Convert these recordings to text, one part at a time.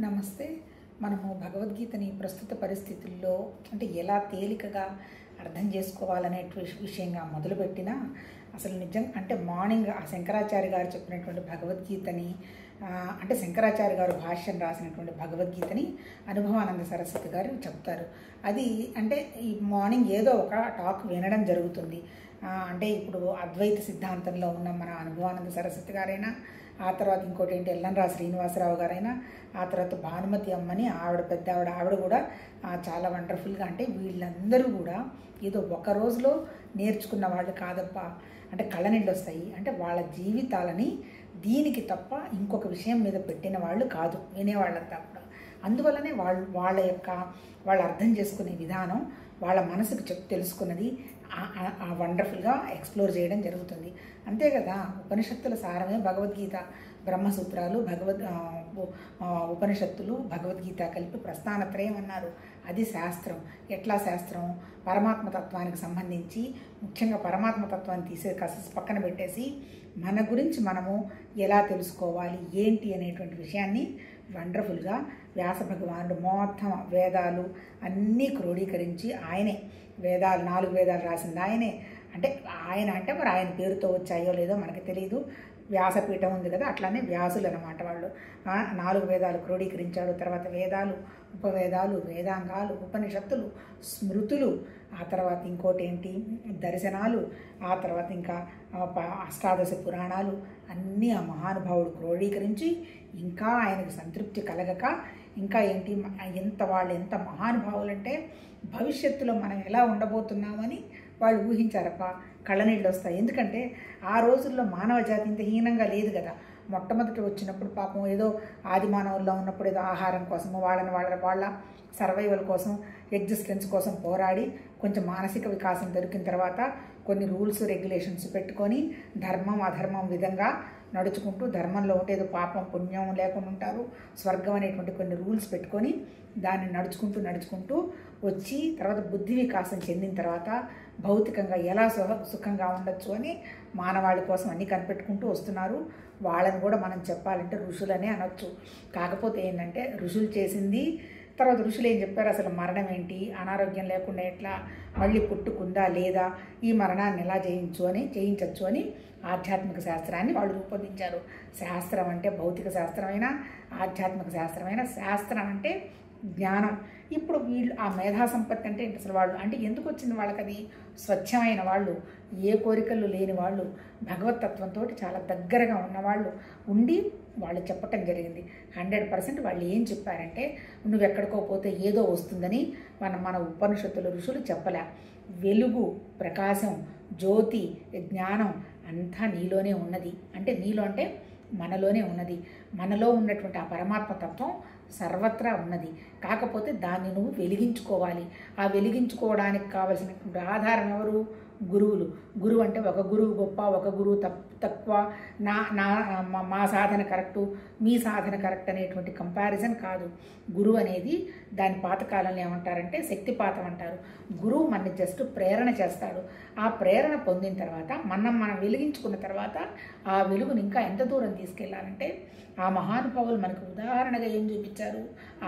నమస్తే. మనము భగవద్గీతని ప్రస్తుత పరిస్థితుల్లో అంటే ఎలా తేలికగా అర్థం చేసుకోవాలనే విషయంగా మొదలుపెట్టినా అసలు నిజం అంటే మార్నింగ్ ఆ శంకరాచార్య గారు చెప్పినటువంటి భగవద్గీతని అంటే శంకరాచార్య గారు భాష్యం రాసినటువంటి భగవద్గీతని అనుభవానంద సరస్వతి గారు చెప్తారు. అది అంటే ఈ మార్నింగ్ ఏదో ఒక టాక్ వినడం జరుగుతుంది. అంటే ఇప్పుడు అద్వైత సిద్ధాంతంలో ఉన్న మన అనుభవానంద సరస్వతి గారైనా, ఆ తర్వాత ఇంకోటి ఏంటి ఎల్లంరా శ్రీనివాసరావు గారైనా, ఆ తర్వాత భానుమతి అమ్మని ఆవిడ పెద్ద ఆవిడ కూడా చాలా వండర్ఫుల్గా అంటే వీళ్ళందరూ కూడా ఏదో ఒక రోజులో నేర్చుకున్న వాళ్ళు కాదప్పా. అంటే కళ్ళనీళ్ళు వస్తాయి. అంటే వాళ్ళ జీవితాలని దీనికి తప్ప ఇంకొక విషయం మీద పెట్టిన వాళ్ళు కాదు వినేవాళ్ళంతా కూడా. అందువల్లనే వాళ్ళు అర్థం చేసుకునే విధానం వాళ్ళ మనసుకు తెలుసుకున్నది వండర్ఫుల్గా ఎక్స్ప్లోర్ చేయడం జరుగుతుంది. అంతే కదా, ఉపనిషత్తుల సారమే భగవద్గీత. బ్రహ్మసూత్రాలు ఉపనిషత్తులు భగవద్గీత కలిపి ప్రస్థానత్రయం అన్నారు. అది శాస్త్రం. ఎట్లా శాస్త్రం? పరమాత్మతత్వానికి సంబంధించి ముఖ్యంగా పరమాత్మతత్వాన్ని పక్కన పెట్టేసి మన గురించి మనము ఎలా తెలుసుకోవాలి ఏంటి అనేటువంటి విషయాన్ని వండర్ఫుల్గా వ్యాస భగవానుడు మొత్తం వేదాలు అన్నీ క్రోడీకరించి ఆయనే 4 వేదాలు రాసింది ఆయనే. అంటే మరి ఆయన పేరుతో వచ్చాయో లేదో మనకి తెలియదు. వ్యాసపీఠం ఉంది కదా, అట్లానే వ్యాసులు అన్నమాట వాళ్ళు. 4 వేదాలు క్రోడీకరించాడు. తర్వాత వేదాలు, ఉపవేదాలు, వేదాంగాలు, ఉపనిషత్తులు, స్మృతులు, ఆ తర్వాత ఇంకోటి ఏంటి దర్శనాలు, ఆ తర్వాత ఇంకా అష్టాదశ పురాణాలు అన్నీ ఆ మహానుభావుడు క్రోడీకరించి ఇంకా ఆయనకు సంతృప్తి కలగక ఇంకా ఏంటి ఎంత మహానుభావులంటే భవిష్యత్తులో మనం ఎలా ఉండబోతున్నామని వాళ్ళు ఊహించారప్ప. కళ్ళనీళ్ళు వస్తాయి. ఎందుకంటే ఆ రోజుల్లో మానవ జాతి ఇంత హీనంగా లేదు కదా. మొట్టమొదటి వచ్చినప్పుడు పాపం ఏదో ఆది మానవుల్లో ఉన్నప్పుడు ఏదో ఆహారం కోసము వాళ్ళ సర్వైవల్ కోసం ఎగ్జిస్టెన్స్ కోసం పోరాడి కొంచెం మానసిక వికాసం దొరికిన తర్వాత కొన్ని రూల్స్ రెగ్యులేషన్స్ పెట్టుకొని ధర్మం అధర్మం విధంగా నడుచుకుంటూ ధర్మంలో ఉంటే ఏదో పాపం పుణ్యం లేకుండా ఉంటారు, స్వర్గం అనేటువంటి కొన్ని రూల్స్ పెట్టుకొని దాన్ని నడుచుకుంటూ వచ్చి తర్వాత బుద్ధి వికాసం చెందిన తర్వాత భౌతికంగా ఎలా సుఖంగా ఉండొచ్చు అని మానవాళి కోసం అన్నీ కనిపెట్టుకుంటూ వస్తున్నారు. వాళ్ళని కూడా మనం చెప్పాలంటే ఋషులనే అనొచ్చు. కాకపోతే ఏంటంటే ఋషులు చేసింది తర్వాత ఋషులు ఏం చెప్పారు, అసలు మరణం ఏంటి, అనారోగ్యం లేకుండా ఎట్లా మళ్ళీ పుట్టుకుందా లేదా, ఈ మరణాన్ని ఎలా జయించవచ్చు అని ఆధ్యాత్మిక శాస్త్రాన్ని వాళ్ళు రూపొందించారు. శాస్త్రం అంటే భౌతిక శాస్త్రమైనా ఆధ్యాత్మిక శాస్త్రమైనా శాస్త్రం అంటే జ్ఞానం. ఇప్పుడు వీళ్ళు ఆ మేధా సంపత్తి అంటే అసలు వాళ్ళు అంటే ఎందుకు వచ్చింది వాళ్ళకి? అది స్వచ్ఛమైన వాళ్ళు, ఏ కోరికలు లేని వాళ్ళు, భగవతత్వంతో చాలా దగ్గరగా ఉన్నవాళ్ళు ఉండి వాళ్ళు చెప్పటం జరిగింది. 100% వాళ్ళు ఏం చెప్పారంటే నువ్వు ఎక్కడికో పోతే ఏదో వస్తుందని మన ఉపనిషత్తుల ఋషులు చెప్పలే. వెలుగు, ప్రకాశం, జ్యోతి, జ్ఞానం అంతా నీలోనే ఉన్నది. అంటే నీలో అంటే మనలోనే ఉన్నది. మనలో ఉన్నటువంటి ఆ పరమాత్మతత్వం సర్వత్రా ఉన్నది. కాకపోతే దాన్ని నువ్వు వెలిగించుకోవాలి. ఆ వెలిగించుకోవడానికి కావలసినటువంటి ఆధారం ఎవరు? గురువులు. గురువు అంటే ఒక గురువు గొప్ప, ఒక గురువు తక్కువ, మా సాధన కరెక్టు, మీ సాధన కరెక్ట్ అనేటువంటి కంపారిజన్ కాదు. గురువు అనేది దాని పాతకాలంలో ఏమంటారంటే శక్తిపాతం అంటారు. గురువు మనని జస్ట్ ప్రేరణ చేస్తాడు. ఆ ప్రేరణ పొందిన తర్వాత మనం వెలిగించుకున్న తర్వాత ఆ వెలుగుని ఇంకా ఎంత దూరం తీసుకెళ్ళాలంటే ఆ మహానుభావులు మనకు ఉదాహరణగా ఏం చూపించారు?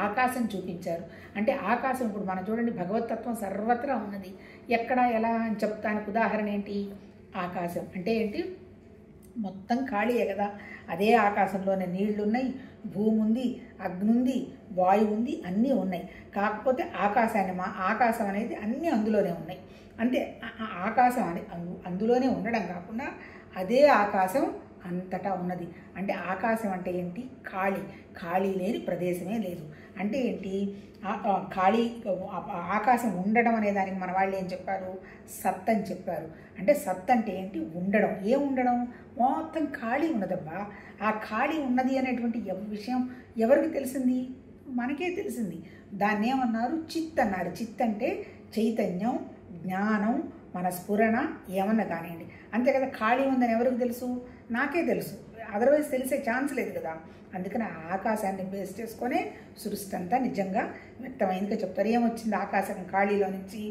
ఆకాశం చూపించారు. అంటే ఆకాశం ఇప్పుడు మనం చూడండి భగవతత్వం సర్వత్రా ఉన్నది. ఎక్కడ ఎలా అని చెప్తానికి ఉదాహరణ ఏంటి? ఆకాశం అంటే ఏంటి? మొత్తం ఖాళీయే కదా. అదే ఆకాశంలోనే నీళ్లు ఉన్నాయి, భూమి ఉంది, అగ్ని ఉంది, వాయువు ఉంది, అన్నీ ఉన్నాయి. కాకపోతే ఆకాశం అనేది అన్నీ అందులోనే ఉన్నాయి. అంటే ఆకాశం అని అందులోనే ఉండడం కాకుండా అదే ఆకాశం అంతటా ఉన్నది. అంటే ఆకాశం అంటే ఏంటి? ఖాళీ లేని ప్రదేశమే లేదు. అంటే ఏంటి? ఆకాశం ఉండడం అనే దానికి మన వాళ్ళు ఏం చెప్పారు? సత్ అని చెప్పారు. అంటే సత్ అంటే ఏంటి? ఉండడం. ఏం ఉండడం? మొత్తం ఖాళీ ఉన్నదబ్బా. ఆ ఖాళీ ఉన్నది అనేటువంటి విషయం ఎవరికి తెలిసింది? మనకే తెలిసింది. దాన్ని ఏమన్నారు? చిత్ అన్నారు. చిత్ అంటే చైతన్యం, జ్ఞానం, మన స్ఫురణ ఏమన్నా కానివ్వండి. అంతే కదా. ఖాళీ ఉందని ఎవరికి తెలుసు? నాకే తెలుసు. అదర్వైజ్ తెలిసే ఛాన్స్ లేదు కదా. అందుకని ఆకాశాన్ని బేస్ చేసుకొని సృష్టి అంతా నిజంగా వ్యక్తమైందిగా చెప్తారు. ఏమొచ్చింది ఆకాశం ఖాళీలో నుంచి?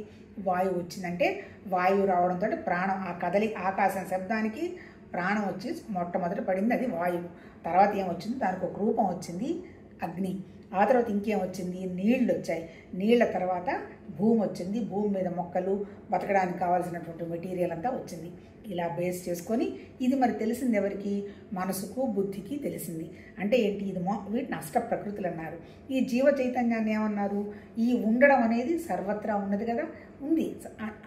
వాయువు వచ్చిందంటే వాయువు రావడంతో ప్రాణం, ఆ ఆకాశం శబ్దానికి ప్రాణం వచ్చి మొట్టమొదట పడింది అది వాయువు. తర్వాత ఏమొచ్చింది? దానికి ఒక రూపం వచ్చింది, అగ్ని. ఆ తర్వాత ఇంకేం వచ్చింది? నీళ్ళు వచ్చాయి. నీళ్ల తర్వాత భూమి వచ్చింది. భూమి మీద మొక్కలు బతకడానికి కావాల్సినటువంటి మెటీరియల్ అంతా వచ్చింది. ఇలా బేస్ చేసుకొని ఇది మరి తెలిసింది ఎవరికి? మనసుకు బుద్ధికి తెలిసింది. అంటే ఏంటి? ఇది వీటిని అష్ట ప్రకృతులు అన్నారు. ఈ జీవ చైతన్యాన్ని ఏమన్నారు? ఈ ఉండడం అనేది సర్వత్రా ఉన్నది కదా, ఉంది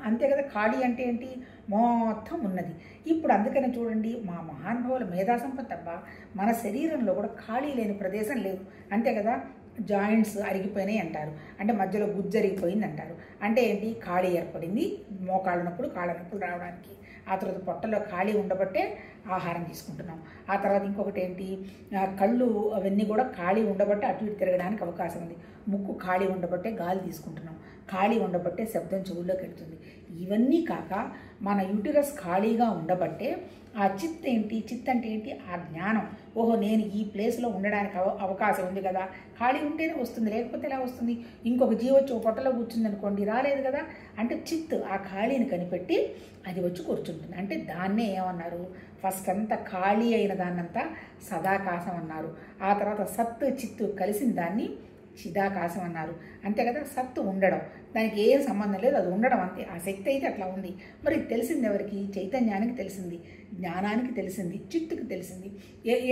అంతే కదా. ఖాళీ అంటే ఏంటి? మొత్తం ఉన్నది. ఇప్పుడు అందుకని చూడండి, మా మహానుభావుల మేధా సంపత్తి అబ్బా, మన శరీరంలో కూడా ఖాళీ లేని ప్రదేశం లేదు, అంతే కదా. జాయింట్స్ అరిగిపోయినాయి అంటారు, అంటే మధ్యలో గుజ్జు అరిగిపోయింది అంటారు. అంటే ఏంటి? ఖాళీ ఏర్పడింది మోకాళ్ళ నొప్పులు, కాళ్ళ నొప్పులు రావడానికి. ఆ తర్వాత పొట్టలో ఖాళీ ఉండబట్టే ఆహారం తీసుకుంటున్నాం. ఆ తర్వాత ఇంకొకటి ఏంటి? కళ్ళు అవన్నీ కూడా ఖాళీ ఉండబట్టే అటు ఇటు తిరగడానికి అవకాశం ఉంది. ముక్కు ఖాళీ ఉండబట్టే గాలి తీసుకుంటున్నాం. ఖాళీ ఉండబట్టే శబ్దం చెవుల్లోకి వెళ్తుంది. ఇవన్నీ కాక మన యూటిరస్ ఖాళీగా ఉండబట్టే ఆ చిత్ ఏంటి? చిత్ అంటే ఏంటి? ఆ జ్ఞానం. ఓహో, నేను ఈ ప్లేస్లో ఉండడానికి అవకాశం ఉంది కదా. ఖాళీ ఉంటేనే వస్తుంది, లేకపోతే ఎలా వస్తుంది? ఇంకొక జీవి వచ్చి ఒక పొట్టలో కూర్చుంది అనుకోండి, రాలేదు కదా. అంటే చిత్ ఆ ఖాళీని కనిపెట్టి అది వచ్చి కూర్చుంటుంది. అంటే దాన్నే ఏమన్నారు? ఫస్ట్ అంతా ఖాళీ అయిన దాన్నంతా సదాకాశం అన్నారు. ఆ తర్వాత సత్తు చిత్తు కలిసిన దాన్ని చిదాకాశం అన్నారు, అంతే కదా. సత్తు ఉండడం, దానికి ఏం సంబంధం లేదు, అది ఉండడం అంతే. ఆ శక్తి అయితే అట్లా ఉంది. మరి తెలిసింది ఎవరికి? చైతన్యానికి తెలిసింది, జ్ఞానానికి తెలిసింది, చిత్తుకి తెలిసింది.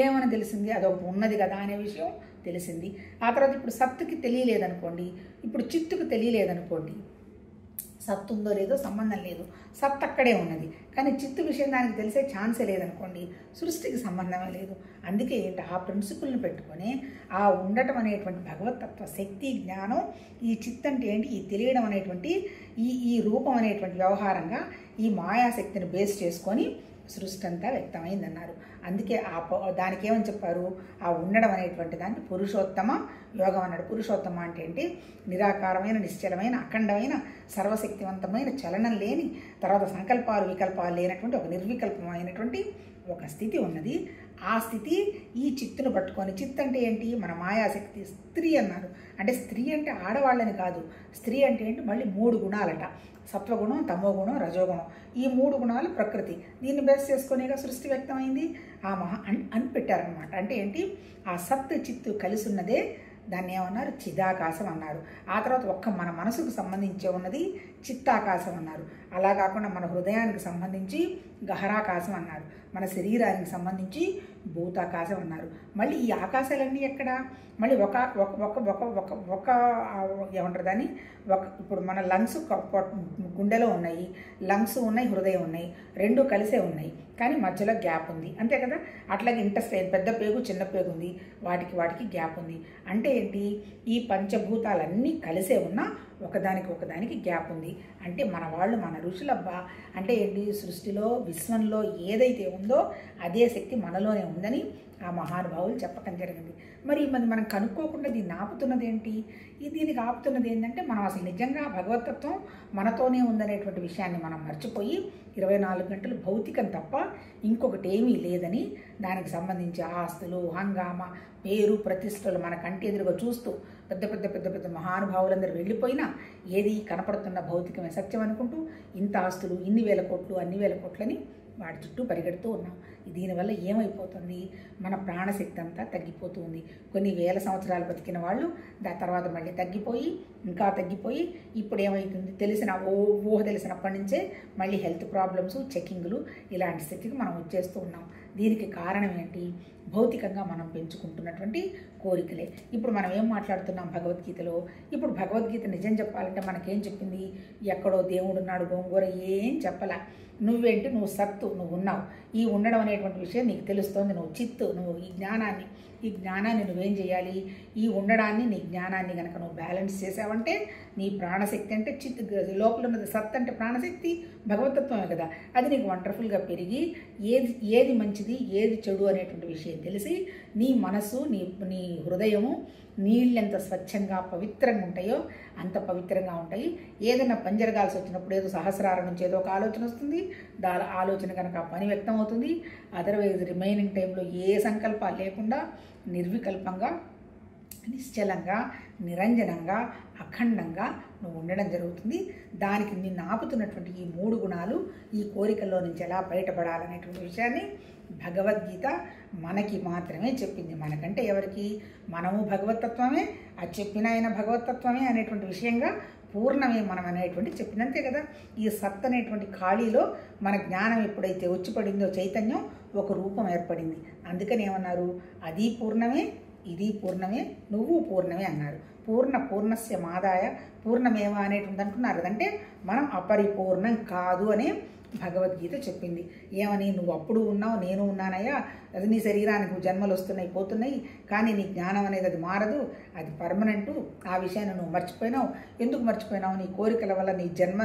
ఏమని తెలిసింది? అదొకటి ఉన్నది కదా అనే విషయం తెలిసింది. ఆ తర్వాత ఇప్పుడు సత్తుకి తెలియలేదనుకోండి, ఇప్పుడు చిత్తుకు తెలియలేదనుకోండి, సత్తు ఉందో లేదో సంబంధం లేదు, సత్తు అక్కడే ఉన్నది. కానీ చిత్తు విషయం దానికి తెలిసే ఛాన్సే లేదనుకోండి, సృష్టికి సంబంధమే లేదు. అందుకే ఏంటి? ఆ ప్రిన్సిపుల్ని పెట్టుకొని ఆ ఉండటం అనేటువంటి భగవతత్వ శక్తి జ్ఞానం, ఈ చిత్ అంటే ఏంటి? ఈ తెలియడం అనేటువంటి ఈ రూపం అనేటువంటి వ్యవహారంగా ఈ మాయాశక్తిని బేస్ చేసుకొని సృష్టి అంతా వ్యక్తమైందన్నారు. అందుకే దానికి ఏమని చెప్పారు? ఆ ఉండడం అనేటువంటి దాన్ని పురుషోత్తమ యోగం అన్నాడు. పురుషోత్తమ అంటే ఏంటి? నిరాకారమైన, నిశ్చలమైన, అఖండమైన, సర్వశక్తివంతమైన, చలనం లేని, తర్వాత సంకల్పాలు వికల్పాలు లేనటువంటి ఒక నిర్వికల్పమైనటువంటి ఒక స్థితి ఉన్నది. ఆ స్థితి ఈ చిత్తును పట్టుకొని, చిత్ అంటే ఏంటి? మన మాయాశక్తి. స్త్రీ అన్నారు, అంటే స్త్రీ అంటే ఆడవాళ్ళని కాదు. స్త్రీ అంటే ఏంటి? మళ్ళీ 3 గుణాలట. సత్వగుణం, తమోగుణం, రజోగుణం. ఈ 3 గుణాలు ప్రకృతి. దీన్ని బేస్ చేసుకునేగా సృష్టి వ్యక్తమైంది. ఆ అని పెట్టారనమాట. అంటే ఏంటి? ఆ సత్ చిత్తు కలిసి ఉన్నదే దాన్ని ఏమన్నారు? చిదాకాశం అన్నారు. ఆ తర్వాత ఒక్క మన మనసుకు సంబంధించి ఉన్నది చిత్తాకాశం అన్నారు. అలా కాకుండా మన హృదయానికి సంబంధించి గహరాకాశం అన్నారు. మన శరీరానికి సంబంధించి భూతాకాశం అన్నారు. మళ్ళీ ఈ ఆకాశాలన్నీ ఎక్కడ? మళ్ళీ ఒక ఏమంటారు దాన్ని? ఇప్పుడు మన లంగ్స్ గుండెలో ఉన్నాయి, లంగ్స్ ఉన్నాయి, హృదయం ఉన్నాయి, 2 కలిసే ఉన్నాయి, కానీ మధ్యలో గ్యాప్ ఉంది, అంతే కదా. అట్లాగే ఇంటెస్టైన్, పెద్ద పేగు చిన్న పేగు ఉంది, వాటికి గ్యాప్ ఉంది. అంటే ఏంటి? ఈ పంచభూతాలన్నీ కలిసే ఉన్నా ఒకదానికి గ్యాప్ ఉంది. అంటే మన వాళ్ళు, మన ఋషులబ్బా, అంటే ఏంటి? సృష్టిలో విశ్వంలో ఏదైతే ఉందో అదే శక్తి మనలోనే ఉందని ఆ మహానుభావులు చెప్పటం జరిగింది. మరి మనం కనుక్కోకుండా దీన్ని ఆపుతున్నది ఏంటి? దీనికి ఆపుతున్నది ఏంటంటే, మనం అసలు నిజంగా భగవతత్వం మనతోనే ఉందనేటువంటి విషయాన్ని మనం మర్చిపోయి 24 గంటలు భౌతికం తప్ప ఇంకొకటి ఏమీ లేదని, దానికి సంబంధించి ఆస్తులు, హంగామా, పేరు, ప్రతిష్టలు మన కంటి ఎదురుగా చూస్తూ పెద్ద మహానుభావులందరూ వెళ్ళిపోయినా ఏది కనపడుతున్న భౌతికమే సత్యం అనుకుంటూ ఇంత ఆస్తులు, ఇన్ని వేల కోట్లు, అన్ని వేల కోట్లని వాటి చుట్టూ పరిగెడుతూ ఉన్నాం. దీనివల్ల ఏమైపోతుంది? మన ప్రాణశక్తి అంతా తగ్గిపోతుంది. కొన్ని వేల సంవత్సరాలు బతికిన వాళ్ళు దాని తర్వాత మళ్ళీ తగ్గిపోయి, ఇంకా తగ్గిపోయి, ఇప్పుడు ఏమవుతుంది? ఊహ తెలిసినప్పటి నుంచే మళ్ళీ హెల్త్ ప్రాబ్లమ్స్, చెకింగ్లు, ఇలాంటి స్థితికి మనం వచ్చేస్తూ ఉన్నాం. దీనికి కారణం ఏంటి? భౌతికంగా మనం పెంచుకుంటున్నటువంటి కోరికలే. ఇప్పుడు మనం ఏం మాట్లాడుతున్నాం భగవద్గీతలో? ఇప్పుడు భగవద్గీత నిజం చెప్పాలంటే మనకేం చెప్పింది? ఎక్కడో దేవుడున్నాడు గోంగూర ఏం చెప్పలా. నువ్వేంటి? నువ్వు సత్తు, నువ్వు ఉన్నావు. ఈ ఉండడం అనేటువంటి విషయం నీకు తెలుస్తోంది. నువ్వు చిత్తు, నువ్వు ఈ జ్ఞానాన్ని నువ్వేం చేయాలి? ఈ ఉండడాన్ని, నీ జ్ఞానాన్ని కనుక నువ్వు బ్యాలెన్స్ చేసావంటే నీ ప్రాణశక్తి, అంటే లోపల ఉన్నది సత్ అంటే ప్రాణశక్తి, భగవతత్వమే కదా, అది నీకు వండర్ఫుల్గా పెరిగి ఏది మంచిది, ఏది చెడు అనేటువంటి విషయం తెలిసి నీ మనసు, నీ హృదయము నీళ్ళెంత స్వచ్ఛంగా పవిత్రంగా ఉంటాయో అంత పవిత్రంగా ఉంటాయి. ఏదైనా పని జరగాల్సి వచ్చినప్పుడు ఏదో సహస్రాల నుంచి ఏదో ఒక ఆలోచన వస్తుంది, దాని ఆలోచన కనుక పని వ్యక్తం అవుతుంది. అదర్వైజ్ రిమైనింగ్ టైంలో ఏ సంకల్పాలు లేకుండా నిర్వికల్పంగా, నిశ్చలంగా, నిరంజనంగా, అఖండంగా నువ్వు ఉండడం జరుగుతుంది. దానికి నిన్ను ఆపుతున్నటువంటి ఈ 3 గుణాలు, ఈ కోరికల్లో నుంచి ఎలా బయటపడాలనేటువంటి విషయాన్ని భగవద్గీత మనకి మాత్రమే చెప్పింది. మనకంటే ఎవరికి? మనము భగవతత్వమే, అది చెప్పిన ఆయన భగవతత్వమే అనేటువంటి విషయంగా పూర్ణమే మనం అనేటువంటి చెప్పిందంతే కదా. ఈ సత్ అనేటువంటి ఖాళీలో మన జ్ఞానం ఎప్పుడైతే వచ్చి పడిందో చైతన్యం ఒక రూపం ఏర్పడింది. అందుకని ఏమన్నారు? అది పూర్ణమే, ఇది పూర్ణమే, నువ్వు పూర్ణమే అన్నారు. పూర్ణస్య మాదాయ పూర్ణమేవ అనేటువంటి అంటున్నారు. అంటే మనం అపరిపూర్ణం కాదు అనే భగవద్గీత చెప్పింది. ఏమని? నువ్వు అప్పుడు ఉన్నావు, నేను ఉన్నానయ్యా, అది నీ శరీరానికి జన్మలు వస్తున్నాయి పోతున్నాయి, కానీ నీ జ్ఞానం అనేది అది మారదు, అది పర్మనెంటు. ఆ విషయాన్ని నువ్వు మర్చిపోయినావు. ఎందుకు మర్చిపోయినావు? నీ కోరికల వల్ల నీ జన్మ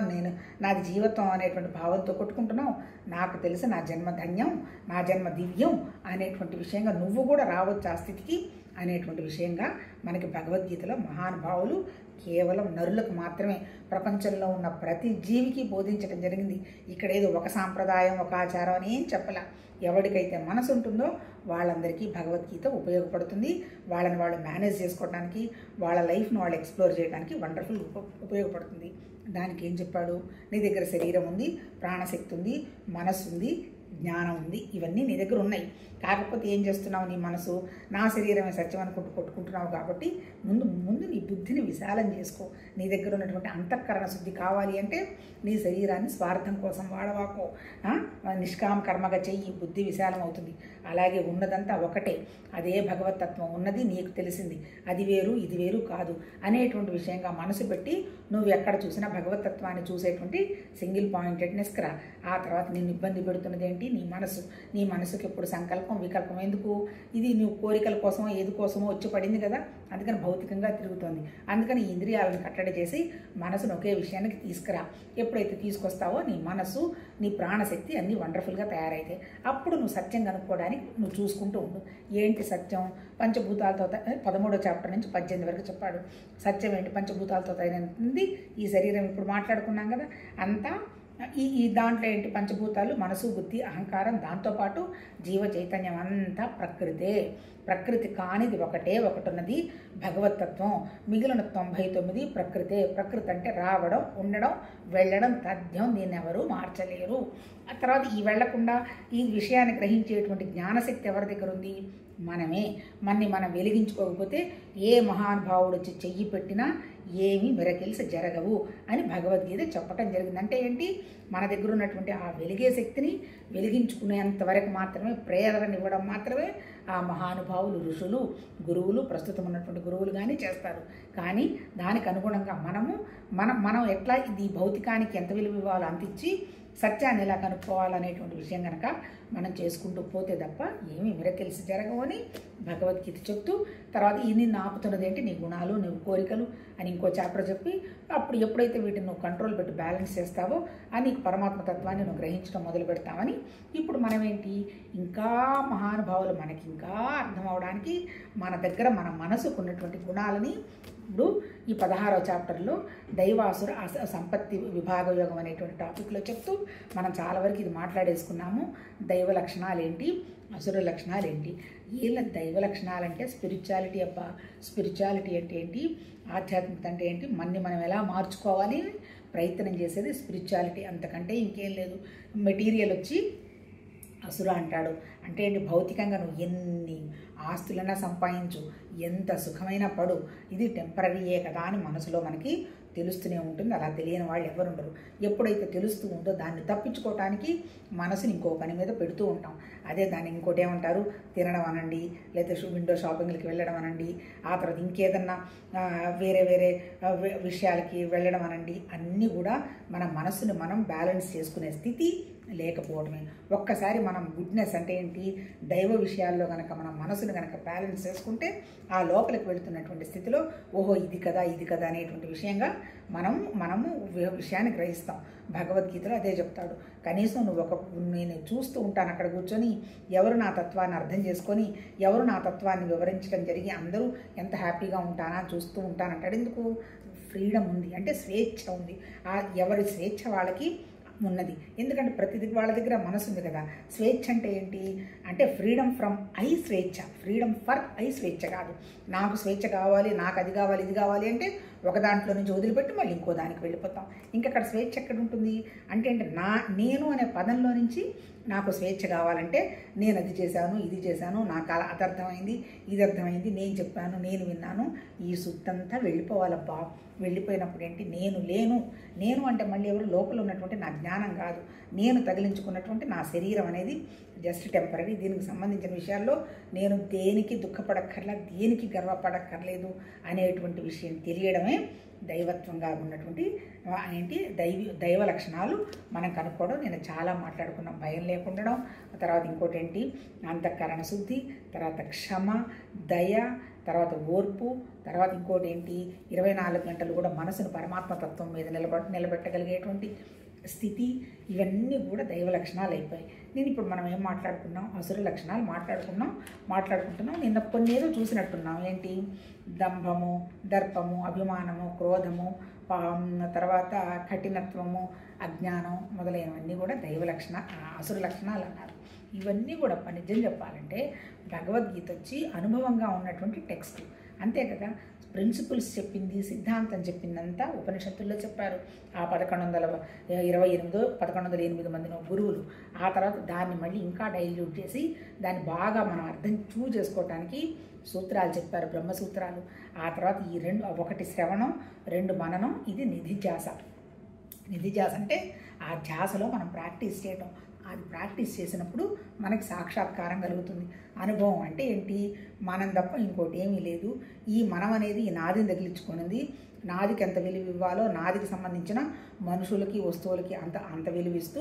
నాది జీవితం అనేటువంటి భావంతో కొట్టుకుంటున్నావు. నాకు తెలిసి నా జన్మ ధన్యం, నా జన్మ దివ్యం అనేటువంటి విషయంగా నువ్వు కూడా రావచ్చు ఆ స్థితికి అనేటువంటి విషయంగా మనకి భగవద్గీతలో మహానుభావులు కేవలం నరులకు మాత్రమే, ప్రపంచంలో ఉన్న ప్రతి జీవికి బోధించడం జరిగింది. ఇక్కడ ఏదో ఒక సాంప్రదాయం, ఒక ఆచారం అని ఏం చెప్పలా. ఎవరికైతే మనసు ఉంటుందో వాళ్ళందరికీ భగవద్గీత ఉపయోగపడుతుంది. వాళ్ళని వాళ్ళు మేనేజ్ చేసుకోవడానికి, వాళ్ళ లైఫ్ను వాళ్ళు ఎక్స్ప్లోర్ చేయడానికి వండర్ఫుల్ ఉపయోగపడుతుంది. దానికి ఏం చెప్పాడు? నీ దగ్గర శరీరం ఉంది, ప్రాణశక్తి ఉంది, మనస్సు ఉంది, జ్ఞానం ఉంది, ఇవన్నీ నీ దగ్గర ఉన్నాయి. కాకపోతే ఏం చేస్తున్నావు? నీ మనసు నా శరీరమే సత్యం అనుకుంటూ కొట్టుకుంటున్నావు. కాబట్టి ముందు నీ బుద్ధిని విశాలం చేసుకో. నీ దగ్గర ఉన్నటువంటి అంతఃకరణ శుద్ధి కావాలి అంటే నీ శరీరాన్ని స్వార్థం కోసం వాడవాకో, నిష్కామ కర్మగా చెయ్యి, బుద్ధి విశాలం అవుతుంది. అలాగే ఉన్నదంతా ఒకటే, అదే భగవతత్వం ఉన్నది నీకు తెలిసింది, అది వేరు ఇది వేరు కాదు అనేటువంటి విషయంగా మనసు పెట్టి నువ్వు ఎక్కడ చూసినా భగవతత్వాన్ని చూసేటువంటి సింగిల్ పాయింటెడ్నెస్ రా. ఆ తర్వాత నేను ఇబ్బంది పెడుతున్నది ఏంటి? నీ మనసుకి ఎప్పుడు సంకల్పం వికల్పం ఎందుకు? ఇది నువ్వు కోరికల కోసమో ఏది కోసమో వచ్చి పడింది కదా, అందుకని భౌతికంగా తిరుగుతోంది. అందుకని ఇంద్రియాలను కట్టడి చేసి మనసును ఒకే విషయానికి తీసుకురా. ఎప్పుడైతే తీసుకొస్తావో నీ మనసు, నీ ప్రాణశక్తి అన్నీ వండర్ఫుల్గా తయారైతాయి. అప్పుడు నువ్వు సత్యం కనుక్కోవడానికి నువ్వు చూసుకుంటూ ఉండు. ఏంటి సత్యం? పంచభూతాలతో 13వ చాప్టర్ నుంచి 18 వరకు చెప్పాడు. సత్యం ఏంటి? పంచభూతాలతో తయారైంది ఈ శరీరం. ఇప్పుడు మాట్లాడుకున్నాం కదా, అంతా ఈ దాంట్లో ఏంటి? పంచభూతాలు, మనసు, బుద్ధి, అహంకారం, దాంతోపాటు జీవ చైతన్యం అంతా ప్రకృతే. ప్రకృతి కానిది ఒకటే ఒకటి ఉన్నది భగవతత్వం. మిగిలిన 99 ప్రకృతే. ప్రకృతి అంటే రావడం, ఉండడం, వెళ్ళడం, తథ్యం. దీన్ని ఎవరు మార్చలేరు. ఆ తర్వాత ఈ వెళ్లకుండా ఈ విషయాన్ని గ్రహించేటువంటి జ్ఞానశక్తి ఎవరి దగ్గర ఉంది? మనమే. మనం వెలిగించుకోకపోతే ఏ మహానుభావుడు వచ్చి చెయ్యి పెట్టినా ఏమీ మిరకిల్స్ జరగవు అని భగవద్గీత చెప్పటం జరిగింది. అంటే ఏంటి? మన దగ్గర ఉన్నటువంటి ఆ వెలిగే శక్తిని వెలిగించుకునేంత వరకు మాత్రమే, ప్రేరణనివ్వడం మాత్రమే ఆ మహానుభావులు, ఋషులు, గురువులు, ప్రస్తుతం ఉన్నటువంటి గురువులు కానీ చేస్తారు. కానీ దానికి అనుగుణంగా మనం ఎట్లా ఇది భౌతికానికి ఎంత విలువ ఇవ్వాలో అంత ఇచ్చి సత్యాన్ని ఎలా కనుక్కోవాలనేటువంటి విషయం కనుక మనం చేసుకుంటూ పోతే తప్ప ఏమీ మిరకిల్స్ జరగవు అని భగవద్గీత చెప్తూ, తర్వాత నిన్ను ఆపుతున్నది ఏంటి? నీ గుణాలు, నీ కోరికలు అని ఇంకో చాప్టర్ చెప్పి, అప్పుడు ఎప్పుడైతే వీటిని నువ్వు కంట్రోల్ పెట్టి బ్యాలెన్స్ చేస్తావో అని నీకు పరమాత్మ తత్వాన్ని నువ్వు గ్రహించడం మొదలు పెడతామని. ఇప్పుడు మనం ఏంటి? ఇంకా మహానుభావులు మనకి ఇంకా అర్థం అవడానికి మన దగ్గర మన మనసుకు ఉన్నటువంటి గుణాలని ఇప్పుడు ఈ 16వ చాప్టర్లో దైవాసుర సంపత్తి విభాగ యోగం అనేటువంటి టాపిక్లో చెప్తూ మనం చాలా వరకు ఇది మాట్లాడేసుకున్నాము. దైవ లక్షణాలు ఏంటి, అసుర లక్షణాలు ఏంటి? వీళ్ళ దైవ లక్షణాలు అంటే స్పిరిచువాలిటీ అబ్బా. స్పిరిచువాలిటీ అంటే ఏంటి? ఆధ్యాత్మికత అంటే ఏంటి? మనం ఎలా మార్చుకోవాలి ప్రయత్నం చేసేది స్పిరిచువాలిటీ. అంతకంటే ఇంకేం లేదు. మెటీరియల్ వచ్చి అసుర అంటాడు. అంటే ఏంటి? భౌతికంగా నువ్వు ఎన్ని ఆస్తులైనా సంపాదించు, ఎంత సుఖమైనా పడు, ఇది టెంపరీయే కదా అని మనసులో మనకి తెలుస్తూనే ఉంటుంది. అలా తెలియని వాళ్ళు ఎవరు ఉండరు. ఎప్పుడైతే తెలుస్తూ ఉందో దాన్ని తప్పించుకోవటానికి మనసుని ఇంకో పని మీద పెడుతూ ఉంటాం. అదే దాన్ని ఇంకోటి ఏమంటారు? తినడం అనండి, లేదా విండో షాపింగ్లకి వెళ్ళడం అనండి, ఆ తర్వాత ఇంకేదన్నా వేరే విషయాలకి వెళ్ళడం అనండి. అన్నీ కూడా మన మనసుని మనం బ్యాలెన్స్ చేసుకునే స్థితి లేకపోవడమే. ఒక్కసారి మనం గుడ్నెస్ అంటే ఏంటి? దైవ విషయాల్లో కనుక మనం మనసుని కనుక బ్యాలెన్స్ చేసుకుంటే ఆ లోపలికి వెళుతున్నటువంటి స్థితిలో ఓహో ఇది కదా అనేటువంటి విషయంగా మనము విషయాన్ని గ్రహిస్తాం. భగవద్గీతలో అదే చెప్తాడు. కనీసం నేను చూస్తూ ఉంటాను అక్కడ కూర్చొని, ఎవరు నా తత్వాన్ని అర్థం చేసుకొని, ఎవరు నా తత్వాన్ని వివరించడం జరిగి అందరూ ఎంత హ్యాపీగా ఉంటానా చూస్తూ ఉంటానంటాడు. ఎందుకు? ఫ్రీడమ్ ఉంది, అంటే స్వేచ్ఛ ఉంది. ఎవరి స్వేచ్ఛ వాళ్ళకి ఉన్నది. ఎందుకంటే ప్రతిదీ వాళ్ళ దగ్గర మనసు ఉంది కదా. స్వేచ్ఛ అంటే ఏంటి? అంటే ఫ్రీడమ్ ఫ్రమ్ స్వేచ్ఛ, ఫ్రీడమ్ ఫర్ స్వేచ్ఛ కాదు. నాకు స్వేచ్ఛ కావాలి, నాకు అది కావాలి ఇది కావాలి అంటే ఒక దాంట్లో నుంచి వదిలిపెట్టి మళ్ళీ ఇంకో దానికి వెళ్ళిపోతాం. ఇంకక్కడ స్వేచ్ఛ ఎక్కడ ఉంటుంది అంటే నేను అనే పదంలో నుంచి నాకు స్వేచ్ఛ కావాలంటే నేను అది చేశాను, ఇది చేశాను, నాకు అలా అది అర్థమైంది, ఇది అర్థమైంది, నేను చెప్పాను, నేను విన్నాను, ఈ సుత్తంతా వెళ్ళిపోవాలబ్బా. వెళ్ళిపోయినప్పుడు ఏంటి, నేను అంటే మళ్ళీ ఎవరు లోపల ఉన్నటువంటి నా జ్ఞానం కాదు, నేను తగిలించుకున్నటువంటి నా శరీరం అనేది జస్ట్ టెంపరీ. దీనికి సంబంధించిన విషయాల్లో నేను దేనికి దుఃఖపడక్కర్లా, దేనికి గర్వపడక్కర్లేదు అనేటువంటి విషయం తెలియడమే దైవత్వంగా ఉన్నటువంటి దైవ లక్షణాలు మనం కనుక్కోవడం. నేను చాలా మాట్లాడుకున్నాం, భయం లేకుండడం, తర్వాత ఇంకోటి ఏంటి అంతఃకరణ శుద్ధి, తర్వాత క్షమ, దయ, తర్వాత ఓర్పు, తర్వాత ఇంకోటి ఏంటి 24 గంటలు కూడా మనసును పరమాత్మతత్వం మీద నిలబెట్టగలిగేటువంటి స్థితి. ఇవన్నీ కూడా దైవ లక్షణాలు అయిపోయాయి. నేను ఇప్పుడు మనం ఏం మాట్లాడుకున్నాం, అసుర లక్షణాలు మాట్లాడుకుంటున్నాం. నిన్న కొన్ని ఏదో చూసినట్టున్నాం, ఏంటి దంభము, దర్పము, అభిమానము, క్రోధము, తర్వాత కఠినత్వము, అజ్ఞానం మొదలైనవన్నీ కూడా అసుర లక్షణాలు అన్నారు. ఇవన్నీ కూడా నిజం చెప్పాలంటే భగవద్గీత వచ్చి అనుభవంగా ఉన్నటువంటి టెక్స్ట్ అంతే కదా. ప్రిన్సిపల్స్ చెప్పింది, సిద్ధాంతం చెప్పిందంతా ఉపనిషత్తుల్లో చెప్పారు. ఆ 1128 మంది గురువులు. ఆ తర్వాత దాన్ని మళ్ళీ ఇంకా డైల్యూట్ చేసి దాన్ని బాగా మనం అర్థం చేసుకోవటానికి సూత్రాలు చెప్పారు, బ్రహ్మసూత్రాలు. ఆ తర్వాత ఈ ఒకటి శ్రవణం, 2 మననం, ఇది నిధిధ్యాస. నిధిధ్యాస అంటే ఆ ధ్యాసలో మనం ప్రాక్టీస్ చేయటం. అది ప్రాక్టీస్ చేసినప్పుడు మనకి సాక్షాత్కారం కలుగుతుంది. అనుభవం అంటే ఏంటి, మనం తప్ప ఇంకోటి ఏమీ లేదు. ఈ మనం అనేది ఈ నాదిని తగిలించుకున్నది. నాదికి ఎంత విలువ ఇవ్వాలో, నాదికి సంబంధించిన మనుషులకి, వస్తువులకి అంత విలువిస్తూ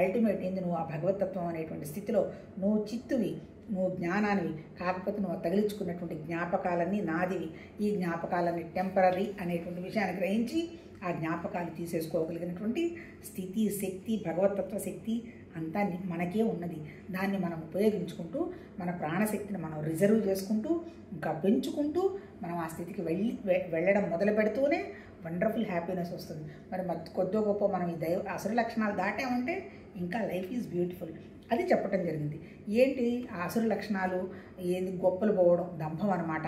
అల్టిమేట్ ఏంది, నువ్వు ఆ భగవతత్వం అనేటువంటి స్థితిలో నువ్వు చిత్తువి, నువ్వు జ్ఞానానివి. కాకపోతే నువ్వు తగిలించుకున్నటువంటి జ్ఞాపకాలన్నీ నాదివి. ఈ జ్ఞాపకాలన్నీ టెంపరీ అనేటువంటి విషయాన్ని గ్రహించి ఆ జ్ఞాపకాలు తీసేసుకోగలిగినటువంటి స్థితి, శక్తి, భగవతత్వ శక్తి అంతా మనకే ఉన్నది. దాన్ని మనం ఉపయోగించుకుంటూ మన ప్రాణశక్తిని మనం రిజర్వ్ చేసుకుంటూ ఇంకా పెంచుకుంటూ మనం ఆ స్థితికి వెళ్ళడం మొదలు పెడుతూనే వండర్ఫుల్ హ్యాపీనెస్ వస్తుంది. మరి కొద్దో గొప్ప మనం ఈ అసుర లక్షణాలు దాటామంటే ఇంకా లైఫ్ ఈజ్ బ్యూటిఫుల్. అది చెప్పటం జరిగింది. ఏంటి ఆ అసుర లక్షణాలు, ఏంది గొప్పలు పోవడం, దంభం అనమాట.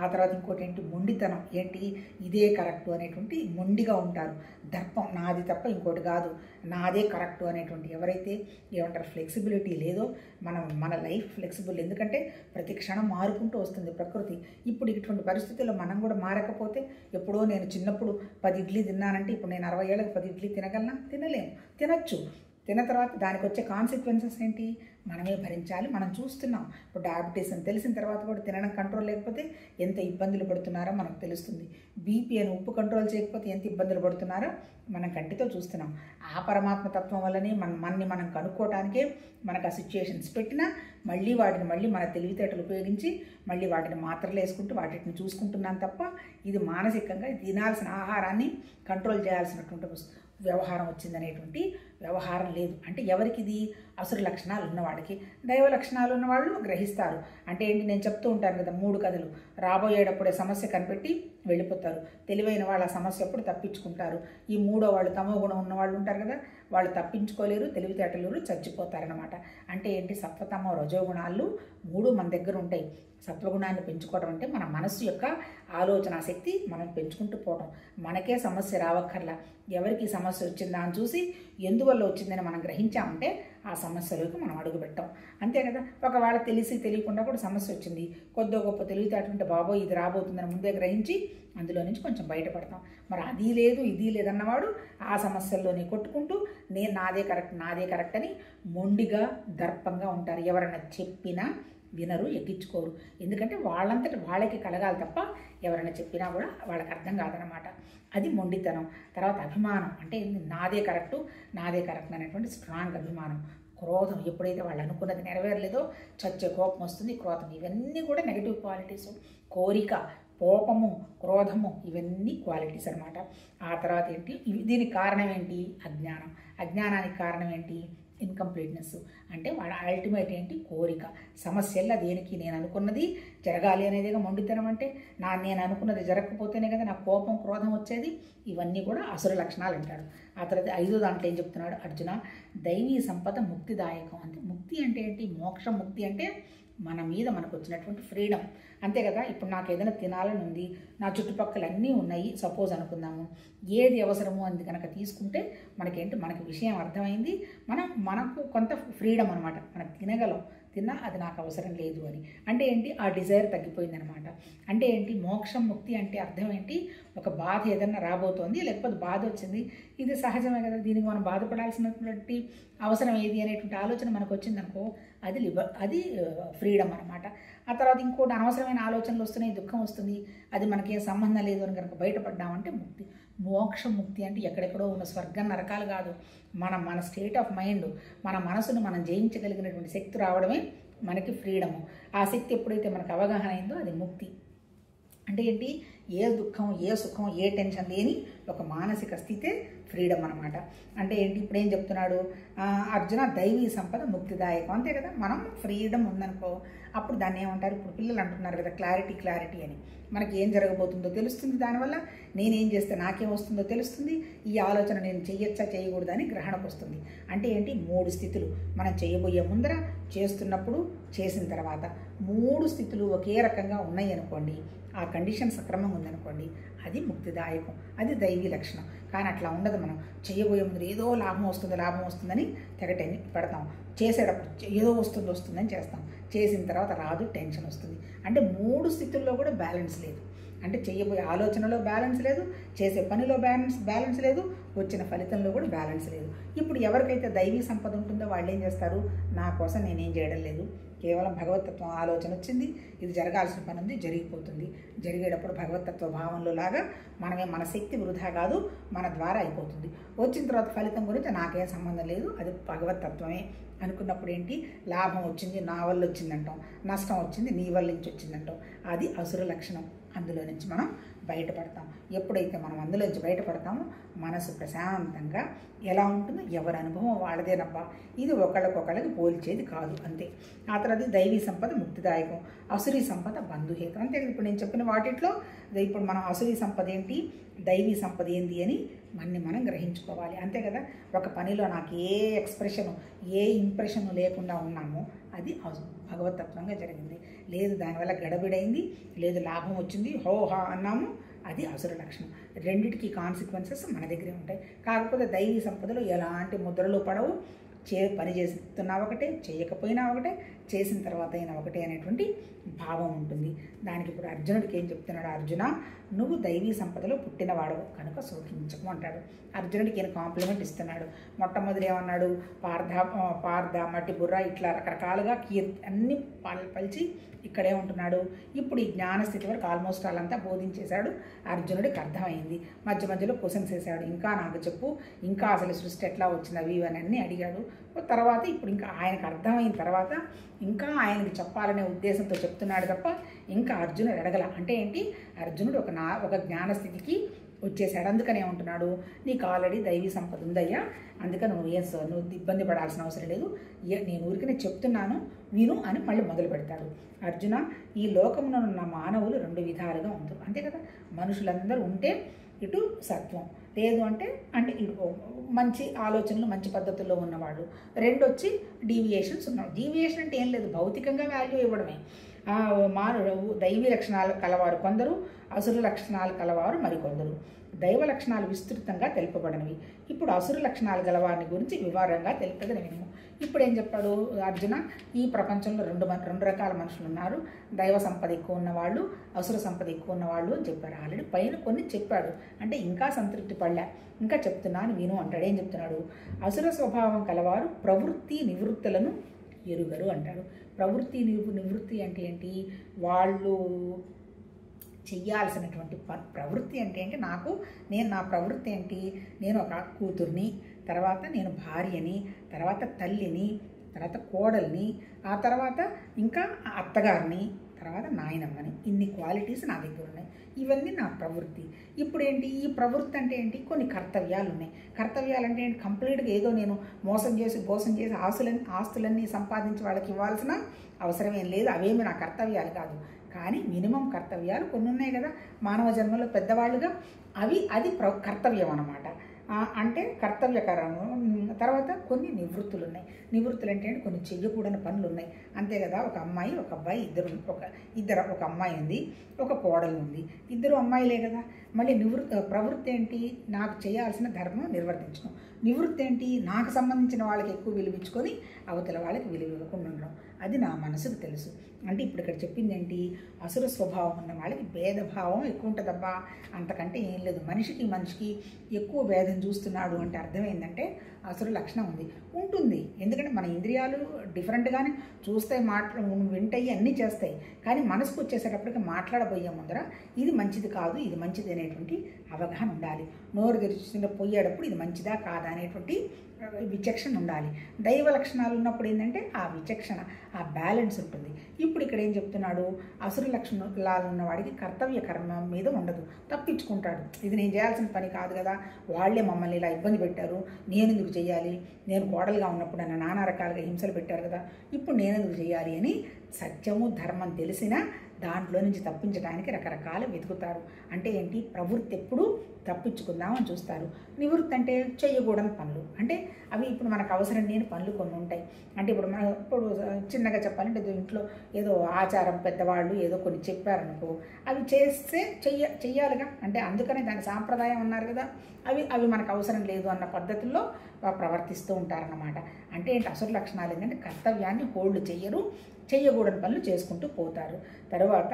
ఆ తర్వాత ఇంకోటి ఏంటి మొండితనం, ఏంటి ఇదే కరెక్టు అనేటువంటి మొండిగా ఉంటారు. దర్పం, నాది తప్ప ఇంకోటి కాదు, నాదే కరెక్టు అనేటువంటి ఎవరైతే ఏమంటారు ఫ్లెక్సిబిలిటీ లేదో, మన లైఫ్ ఫ్లెక్సిబుల్. ఎందుకంటే ప్రతి క్షణం మారుకుంటూ వస్తుంది ప్రకృతి. ఇప్పుడు ఇటువంటి పరిస్థితుల్లో మనం కూడా మారకపోతే, ఎప్పుడో నేను చిన్నప్పుడు 10 ఇడ్లీ తిన్నానంటే ఇప్పుడు నేను 60 ఏళ్ళకి 10 ఇడ్లీ తినగలనా? తినలేము. తినచ్చు. తిన్న తర్వాత దానికి వచ్చే కాన్సిక్వెన్సెస్ ఏంటి మనమే భరించాలి. మనం చూస్తున్నాం. ఇప్పుడు డయాబెటీస్ అని తెలిసిన తర్వాత కూడా తినడం కంట్రోల్ లేకపోతే ఎంత ఇబ్బందులు పడుతున్నారో మనకు తెలుస్తుంది. బీపీ అని ఉప్పు కంట్రోల్ చేయకపోతే ఎంత ఇబ్బందులు పడుతున్నారో మనం కంటితో చూస్తున్నాం. ఆ పరమాత్మ తత్వం వల్లనే మనం కనుక్కోవటానికే మనకు ఆ సిచ్యుయేషన్స్ పెట్టినా మళ్ళీ మన తెలివితేటలు ఉపయోగించి మళ్ళీ వాటిని మాత్రలు వేసుకుంటూ వాటిని చూసుకుంటున్నాం తప్ప ఇది మానసికంగా తినాల్సిన ఆహారాన్ని కంట్రోల్ చేయాల్సినటువంటి వ్యవహారం వచ్చిందనేటువంటి వ్యవహారం లేదు. అంటే ఎవరికి ఇది అసుర లక్షణాలు ఉన్నవాడికి. దైవ లక్షణాలు ఉన్నవాళ్ళు గ్రహిస్తారు. అంటే ఏంటి, నేను చెప్తూ ఉంటాను కదా 3 కథలు. రాబోయేటప్పుడే సమస్య కనిపెట్టి వెళ్ళిపోతారు. తెలివైన వాళ్ళు ఆ సమస్య ఎప్పుడు తప్పించుకుంటారు. ఈ 3వ వాళ్ళు తమో గుణం ఉన్నవాళ్ళు ఉంటారు కదా, వాళ్ళు తప్పించుకోలేరు, తెలివితేటలు చచ్చిపోతారనమాట. అంటే ఏంటి, సత్వతమో రజోగుణాలు 3 మన దగ్గర ఉంటాయి. సత్వగుణాన్ని పెంచుకోవడం అంటే మన మనస్సు యొక్క ఆలోచన శక్తి మనం పెంచుకుంటూ పోవడం. మనకే సమస్య రావక్కర్లా, ఎవరికి సమస్య వచ్చిందా అని చూసి ఎందువల్ల వచ్చిందని మనం గ్రహించామంటే ఆ సమస్యలోకి మనం అడుగు పెట్టాం. అంతే కదా. ఒకవేళ తెలియకుండా కూడా సమస్య వచ్చింది, కొద్దో గొప్ప తెలివితేటంటే బాబోయ్ ఇది రాబోతుందని ముందే గ్రహించి అందులో నుంచి కొంచెం బయటపడతాం. మరి అది లేదు ఇది లేదన్నవాడు ఆ సమస్యల్లోనే కొట్టుకుంటూ నాదే కరెక్ట్ అని మొండిగా దర్పంగా ఉంటారు. ఎవరైనా చెప్పినా వినరు, ఎక్కించుకోరు. ఎందుకంటే వాళ్ళంతటి వాళ్ళకి కలగాలి తప్ప ఎవరైనా చెప్పినా కూడా వాళ్ళకి అర్థం కాదనమాట. అది మొండితనం. తర్వాత అభిమానం, అంటే నాదే కరెక్ట్ అనేటువంటి స్ట్రాంగ్ అభిమానం. క్రోధం, ఎప్పుడైతే వాళ్ళు అనుకున్నది నెరవేరలేదో చచ్చే కోపం వస్తుంది, క్రోధం. ఇవన్నీ కూడా నెగిటివ్ క్వాలిటీస్. కోరిక, కోపము, క్రోధము ఇవన్నీ క్వాలిటీస్ అనమాట. ఆ తర్వాత ఏంటి, దీనికి కారణం ఏంటి, అజ్ఞానానికి కారణం ఏంటి, ఇన్కంప్లీట్నెస్. అంటే వాళ్ళ అల్టిమేట్ ఏంటి, కోరిక. సమస్యల్లో దేనికి నేను అనుకున్నది జరగాలి అనేదిగా మొండితనం. అంటే నేను అనుకున్నది జరగకపోతేనే కదా నాకు కోపం క్రోధం వచ్చేది. ఇవన్నీ కూడా అసుర లక్షణాలు అంటాడు. ఆ తర్వాత 5వ దాంట్లో ఏం చెప్తున్నాడు అర్జున, దైవీ సంపద ముక్తిదాయకం. అంటే ముక్తి అంటే ఏంటి, మోక్షం. ముక్తి అంటే మన మీద మనకు వచ్చినటువంటి ఫ్రీడమ్. అంతే కదా. ఇప్పుడు నాకు ఏదైనా తినాలని ఉంది, నా చుట్టుపక్కల అన్నీ ఉన్నాయి సపోజ్ అనుకుందాము, ఏది అవసరమో అది కనుక తీసుకుంటే మనకేంటి, మనకి విషయం అర్థమైంది, మనకు కొంత ఫ్రీడమ్ అనమాట. మనం తినగలం, తిన్నా అది నాకు అవసరం లేదు అని. అంటే ఏంటి, ఆ డిజైర్ తగ్గిపోయింది అనమాట. అంటే ఏంటి, మోక్షం ముక్తి అంటే అర్థం ఏంటి, ఒక బాధ ఏదన్నా రాబోతోంది, లేకపోతే బాధ వచ్చింది, ఇది సహజమే కదా, దీనికి మనం బాధపడాల్సినటువంటి అవసరం ఏది అనేటువంటి ఆలోచన మనకు వచ్చిందనుకో, అది ఫ్రీడమ్ అనమాట. ఆ తర్వాత ఇంకోటి అనవసరమైన ఆలోచనలు వస్తున్నాయి, దుఃఖం వస్తుంది, అది మనకేం సంబంధం లేదు అని కనుక బయటపడ్డామంటే ముక్తి. మోక్షం ముక్తి అంటే ఎక్కడెక్కడో ఉన్న స్వర్గం నరకాలు కాదు, మన స్టేట్ ఆఫ్ మైండ్, మన మనసును మనం జయించగలిగినటువంటి శక్తి రావడమే మనకి ఫ్రీడము. ఆ శక్తి ఎప్పుడైతే మనకు అవగాహన అయిందో అది ముక్తి. అంటే ఏంటి, ఏ దుఃఖం, ఏ సుఖం, ఏ టెన్షన్ లేని ఒక మానసిక స్థితే ఫ్రీడమ్ అనమాట. అంటే ఏంటి, ఇప్పుడు ఏం చెప్తున్నాడు అర్జున, దైవీ సంపద ముక్తిదాయకం. అంతే కదా. మనం ఫ్రీడమ్ ఉందనుకో, అప్పుడు దాన్ని ఏమంటారు, ఇప్పుడు పిల్లలు అంటున్నారు కదా, క్లారిటీ అని. మనకి ఏం జరగబోతుందో తెలుస్తుంది, దానివల్ల నేనేం చేస్తే నాకేం వస్తుందో తెలుస్తుంది, ఈ ఆలోచన నేను చెయ్యొచ్చా చేయకూడదు అని గ్రహణకు వస్తుంది. అంటే ఏంటి, 3 స్థితులు మనం చేయబోయే ముందర, చేస్తున్నప్పుడు, చేసిన తర్వాత 3 స్థితులు ఒకే రకంగా ఉన్నాయి అనుకోండి, ఆ కండిషన్ సక్రమంగా ఉందనుకోండి, అది ముక్తిదాయకం, అది దైవీ లక్షణం. కానీ అట్లా ఉండదు. మనం చేయబోయే ముందు ఏదో లాభం వస్తుందని తెగటని పెడతాం, చేసేటప్పుడు ఏదో వస్తుందని చేస్తాం, చేసిన తర్వాత రాదు, టెన్షన్ వస్తుంది. అంటే 3 స్థితుల్లో కూడా బ్యాలెన్స్ లేదు. అంటే చేయబోయే ఆలోచనలో బ్యాలెన్స్ లేదు, చేసే పనిలో బ్యాలెన్స్ లేదు, వచ్చిన ఫలితంలో కూడా బ్యాలెన్స్ లేదు. ఇప్పుడు ఎవరికైతే దైవీ సంపద ఉంటుందో వాళ్ళు ఏం చేస్తారు, నా కోసం నేనేం చేయడం లేదు, కేవలం భగవతత్వం ఆలోచన వచ్చింది, ఇది జరగాల్సిన పని ఉంది, జరిగిపోతుంది. జరిగేటప్పుడు భగవతత్వ భావంలో లాగా మన శక్తి వృధా కాదు, మన ద్వారా అయిపోతుంది. వచ్చిన తర్వాత ఫలితం గురించి నాకేం సంబంధం లేదు, అది భగవతత్వమే అనుకున్నప్పుడు ఏంటి, లాభం వచ్చింది నా వల్ల వచ్చిందంటాం, నష్టం వచ్చింది నీ వల్ల నుంచి వచ్చిందంటాం, అది అసుర లక్షణం. అందులో నుంచి మనం బయటపడతాం. ఎప్పుడైతే మనం అందులోంచి బయటపడతామో మనసు ప్రశాంతంగా ఎలా ఉంటుందో, ఎవరి అనుభవం వాళ్ళదేనబ్బా, ఇది ఒకళ్ళకొకళ్ళకి పోల్చేది కాదు, అంతే. ఆ తర్వాత దైవీ సంపద ముక్తిదాయకం, అసురీ సంపద బంధుహేతం. అంతే. ఇప్పుడు నేను చెప్పిన వాటిట్లో ఇప్పుడు మనం అసురీ సంపద ఏంటి, దైవీ సంపద ఏంటి అని మనం గ్రహించుకోవాలి. అంతే కదా. ఒక పనిలో నాకు ఏ ఎక్స్ప్రెషను, ఏ ఇంప్రెషను లేకుండా ఉన్నామో అది భగవతత్వంగా జరిగింది. లేదు దానివల్ల గడబిడైంది, లేదు లాభం వచ్చింది, హోహా అన్నాము, అది అసుర లక్షణం. రెండిటికి కాన్సిక్వెన్సెస్ మన దగ్గరే ఉంటాయి. కాకపోతే దైవీ సంపదలో ఎలాంటి ముద్రలు పడవు, పని చేస్తున్నా ఒకటే, చేయకపోయినా ఒకటే, చేసిన తర్వాత అయినా ఒకటే అనేటువంటి భావం ఉంటుంది. దానికి ఇప్పుడు అర్జునుడికి ఏం చెప్తున్నాడు, అర్జున నువ్వు దైవీ సంపదలో పుట్టినవాడవు కనుక శోకించకు అంటాడు. అర్జునుడికి ఈయన కాంప్లిమెంట్ ఇస్తున్నాడు. మొట్టమొదటి ఏమన్నాడు, పార్థ మట్టి బుర్ర ఇట్లా రకరకాలుగా అన్ని పలిచి ఇక్కడే ఉంటున్నాడు. ఇప్పుడు ఈ జ్ఞానస్థితి వరకు ఆల్మోస్ట్ వాళ్ళంతా బోధించేశాడు. అర్జునుడికి అర్థమైంది. మధ్యలో క్వశ్చన్స్ వేశాడు, ఇంకా నాకు చెప్పు, ఇంకా అసలు సృష్టి ఎట్లా వచ్చినవి ఇవన్నీ అన్నీ అడిగాడు. తర్వాత ఇప్పుడు ఇంకా ఆయనకు అర్థమైన తర్వాత ఇంకా ఆయనకి చెప్పాలనే ఉద్దేశంతో చెప్తున్నాడు తప్ప ఇంకా అర్జునుడు అడగల. అంటే ఏంటి, అర్జునుడు ఒక జ్ఞానస్థితికి వచ్చేసాడు. అందుకనే ఉంటున్నాడు, నీకు ఆల్రెడీ దైవీ సంపద ఉందయ్యా, అందుకని నువ్వు ఇబ్బంది పడాల్సిన అవసరం లేదు, నేను ఊరికనే చెప్తున్నాను విను అని మళ్ళీ మొదలు పెడతాడు. అర్జున, ఈ లోకమున ఉన్న మానవులు 2 విధాలుగా ఉంటారు. అంతే కదా. మనుషులందరూ ఉంటే ఇటు సత్వం, లేదు అంటే ఇటు మంచి ఆలోచనలు మంచి పద్ధతుల్లో ఉన్నవాళ్ళు, 2 వచ్చి డీవియేషన్స్ ఉన్నాడు. డీవియేషన్ అంటే ఏం లేదు, భౌతికంగా వాల్యూ ఇవ్వడమే. దైవీ లక్షణాలు కలవారు కొందరు, అసురు లక్షణాలు కలవారు మరికొందరు. దైవ లక్షణాలు విస్తృతంగా తెలుపబడినవి. ఇప్పుడు అసురు లక్షణాలు గలవారిని గురించి వివరంగా తెలుపదనివిను. ఇప్పుడు ఏం చెప్పాడు అర్జున, ఈ ప్రపంచంలో 2 రకాల మనుషులు ఉన్నారు, దైవ సంపద ఎక్కువ ఉన్నవాళ్ళు, అసుర సంపద ఎక్కువ ఉన్నవాళ్ళు అని చెప్పారు. ఆల్రెడీ పైన కొన్ని చెప్పాడు, అంటే ఇంకా సంతృప్తి పడలే, ఇంకా చెప్తున్నాను విను అంటాడు. ఏం చెప్తున్నాడు, అసుర స్వభావం కలవారు ప్రవృత్తి నివృత్తులను ఎరుగరు అంటాడు. ప్రవృత్తి నివృత్తి అంటే ఏంటి, వాళ్ళు చెయ్యాల్సినటువంటి ప్రవృత్తి అంటే ఏంటి, నా ప్రవృత్తి ఏంటి, నేను ఒక కూతుర్ని, తర్వాత నేను భార్యని, తర్వాత తల్లిని, తర్వాత కోడల్ని, ఆ తర్వాత ఇంకా అత్తగారిని, తర్వాత నాయనమ్మని, ఇన్ని క్వాలిటీస్ నా దగ్గర ఉన్నాయి, ఇవన్నీ నా ప్రవృత్తి. ఇప్పుడు ఏంటి, ఈ ప్రవృత్తి అంటే ఏంటి, కొన్ని కర్తవ్యాలు ఉన్నాయి. కర్తవ్యాలు అంటే ఏంటి, కంప్లీట్గా ఏదో నేను మోసం చేసి ఆస్తులన్నీ సంపాదించి వాళ్ళకి ఇవ్వాల్సిన అవసరం ఏం లేదు, అవేమి నా కర్తవ్యాలు కాదు. కానీ మినిమం కర్తవ్యాలు కొన్ని ఉన్నాయి కదా మానవ జన్మలో పెద్దవాళ్ళుగా, అది కర్తవ్యం అన్నమాట. అంటే కర్తవ్యకరము. తర్వాత కొన్ని నివృత్తులు ఉన్నాయి. నివృత్తులు అంటే కొన్ని చెయ్యకూడని పనులు ఉన్నాయి, అంతే కదా. ఒక అమ్మాయి ఒక అబ్బాయి ఒక అమ్మాయి ఉంది, ఒక కోడలు ఉంది, ఇద్దరు అమ్మాయిలే కదా. మళ్ళీ ప్రవృత్తి ఏంటి? నాకు చేయాల్సిన ధర్మం నిర్వర్తించడం. నివృత్తి ఏంటి? నాకు సంబంధించిన వాళ్ళకి ఎక్కువ విలువించుకొని అవతల వాళ్ళకి విలువ ఇవ్వకుండా ఉండడం. అది నా మనసుకు తెలుసు. అంటే ఇప్పుడు ఇక్కడ చెప్పింది ఏంటి? అసుర స్వభావం ఉన్న వాళ్ళకి భేదభావం ఎక్కువ ఉంటుందబ్బా, అంతకంటే ఏం లేదు. మనిషికి ఎక్కువ భేదం చూస్తున్నాడు అంటే అర్థమైందంటే అసుర లక్షణం ఉంటుంది. ఎందుకంటే మన ఇంద్రియాలు డిఫరెంట్గానే చూస్తాయి, వింటాయి, అన్నీ చేస్తాయి. కానీ మనసుకు వచ్చేసేటప్పటికి మాట్లాడబోయే ముందర ఇది మంచిది కాదు, ఇది మంచిది అనేటువంటి అవగాహన ఉండాలి. నోరు తెరిచి పోయేటప్పుడు ఇది మంచిదా కాదా అనేటువంటి విచక్షణ ఉండాలి. దైవ లక్షణాలు ఉన్నప్పుడు ఏంటంటే ఆ విచక్షణ, ఆ బ్యాలెన్స్ ఉంటుంది. ఇప్పుడు ఇక్కడ ఏం చెప్తున్నాడు? అసురు లక్షణాలు ఉన్నవాడికి కర్తవ్య కర్మ మీద ఉండదు, తప్పించుకుంటాడు. ఇది నేను చేయాల్సిన పని కాదు కదా, వాళ్ళే మమ్మల్ని ఇలా ఇబ్బంది పెట్టారు, నేను ఎందుకు చేయాలి, నేను కోడలుగా ఉన్నప్పుడు నన్ను నానా రకాలుగా హింసలు పెట్టారు కదా, ఇప్పుడు నేనెందుకు చేయాలి అని సత్యము ధర్మం తెలిసినా దాంట్లో నుంచి తప్పించడానికి రకరకాల వెతుకుతారు. అంటే ఏంటి? ప్రవృత్తి ఎప్పుడు తప్పించుకుందామని చూస్తారు. నివృత్తి అంటే చేయకూడని పనులు, అంటే అవి ఇప్పుడు మనకు అవసరం లేని పనులు కొన్ని ఉంటాయి. అంటే ఇప్పుడు చిన్నగా చెప్పాలంటే ఇంట్లో ఏదో ఆచారం పెద్దవాళ్ళు ఏదో కొన్ని చెప్పారనుకో, అవి చేస్తే చెయ్యాలిగా, అంటే అందుకనే దాని సాంప్రదాయం అన్నారు కదా, అవి మనకు అవసరం లేదు అన్న పద్ధతుల్లో ప్రవర్తిస్తూ ఉంటారన్నమాట. అంటే ఏంటి? అసుర లక్షణాలు ఏంటంటే కర్తవ్యాన్ని హోల్డ్ చెయ్యరు, చెయ్యకూడని పనులు చేసుకుంటూ పోతారు. తర్వాత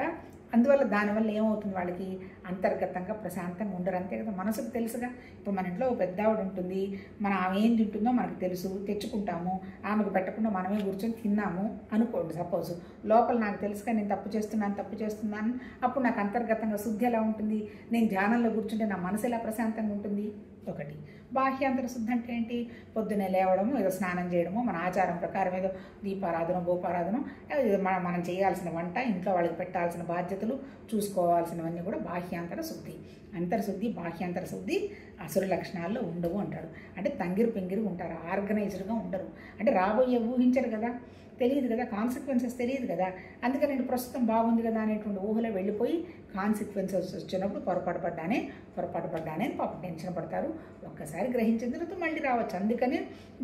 అందువల్ల దానివల్ల ఏమవుతుంది? వాళ్ళకి అంతర్గతంగా ప్రశాంతంగా ఉండరు, అంతే కదా. మనసుకు తెలుసుగా. ఇప్పుడు మన ఇంట్లో పెద్ద ఆవిడ ఉంటుంది, ఆమె ఏం తింటుందో మనకు తెలుసు, తెచ్చుకుంటాము. ఆమెకు పెట్టకుండా మనమే కూర్చొని తిన్నాము అనుకోండి సపోజ్. లోపల నాకు తెలుసుగా నేను తప్పు చేస్తున్నాను, అప్పుడు నాకు అంతర్గతంగా శుద్ధి ఎలా ఉంటుంది? నేను ధ్యానంలో కూర్చుంటే నా మనసు ఎలా ప్రశాంతంగా ఉంటుంది? ఒకటి. బాహ్యాంతర శుద్ధి అంటే ఏంటి? పొద్దున్నే లేవడము, ఏదో స్నానం చేయడము, మన ఆచారం ప్రకారం ఏదో దీపారాధన గోపారాధన, మనం చేయాల్సిన వంట, ఇంట్లో వాళ్ళకి పెట్టాల్సిన బాధ్యతలు చూసుకోవాల్సినవన్నీ కూడా బాహ్యాంతర శుద్ధి. అంతర్శుద్ధి బాహ్యాంతర శుద్ధి అసురు లక్షణాల్లో ఉండవు అంటాడు. అంటే తంగిరు ఉంటారు, ఆర్గనైజ్డ్గా ఉండరు. అంటే రాబోయే ఊహించరు కదా, తెలియదు కదా, కాన్సిక్వెన్సెస్ తెలియదు కదా. అందుకని నేను ప్రస్తుతం బాగుంది కదా అనేటువంటి ఊహలో వెళ్ళిపోయి కాన్సిక్వెన్సెస్ వచ్చినప్పుడు పొరపాటు పడ్డానే అని పాపం టెన్షన్ పడతారు. ఒక్కసారి గ్రహించిన తర్వాత మళ్ళీ రావచ్చు. అందుకని